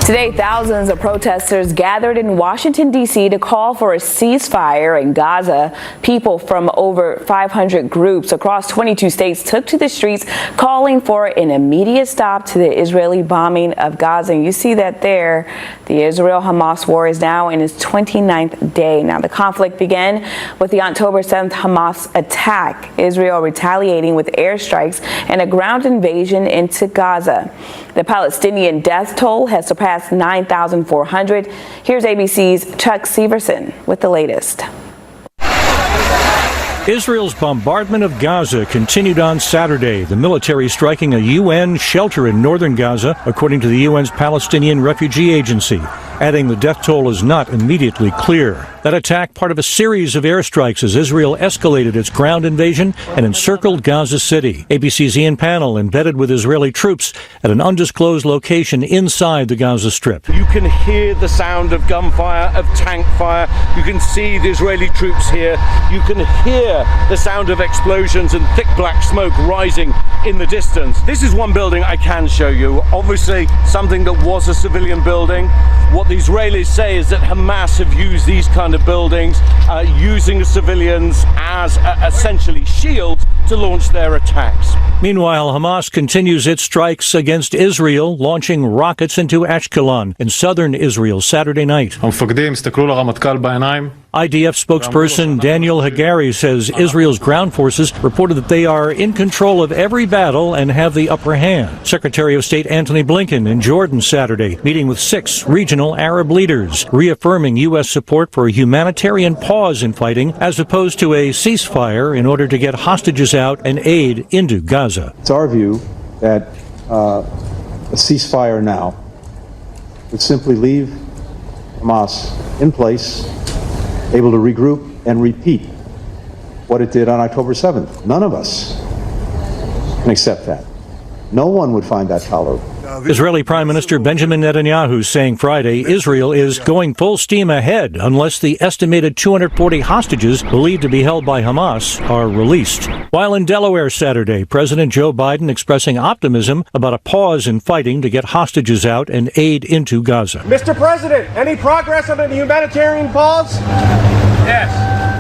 Today, thousands of protesters gathered in Washington, D.C. to call for a ceasefire in Gaza. People from over 500 groups across 22 states took to the streets calling for an immediate stop to the Israeli bombing of Gaza. And you see that there. The Israel-Hamas war is now in its 29th day. Now, the conflict began with the October 7th Hamas attack, Israel retaliating with airstrikes and a ground invasion into Gaza. The Palestinian death toll has surpassed 9,400. Here's ABC's Chuck Severson with the latest. Israel's bombardment of Gaza continued on Saturday, the military striking a UN shelter in northern Gaza, according to the UN's Palestinian Refugee Agency, adding the death toll is not immediately clear. That attack part of a series of airstrikes as Israel escalated its ground invasion and encircled Gaza City. ABC's Ian Pannell embedded with Israeli troops at an undisclosed location inside the Gaza Strip. You can hear the sound of gunfire, of tank fire. You can see the Israeli troops here. You can hear the sound of explosions and thick black smoke rising in the distance. This is one building I can show you. Obviously, something that was a civilian building. What the Israelis say is that Hamas have used these kind of buildings, using civilians as essentially shields to launch their attacks. Meanwhile, Hamas continues its strikes against Israel, launching rockets into Ashkelon in southern Israel Saturday night. IDF spokesperson Daniel Hagari says Israel's ground forces reported that they are in control of every battle and have the upper hand. Secretary of State Antony Blinken in Jordan Saturday, meeting with 6 regional Arab leaders, reaffirming U.S. support for a humanitarian pause in fighting as opposed to a ceasefire in order to get hostages out and aid into Gaza. It's our view that a ceasefire now would simply leave Hamas in place, able to regroup and repeat what it did on October 7th. None of us can accept that. No one would find that tolerable. Israeli Prime Minister Benjamin Netanyahu saying Friday Israel is going full steam ahead unless the estimated 240 hostages believed to be held by Hamas are released. While in Delaware Saturday, President Joe Biden expressing optimism about a pause in fighting to get hostages out and aid into Gaza. Mr. President, any progress on the humanitarian pause? Yes.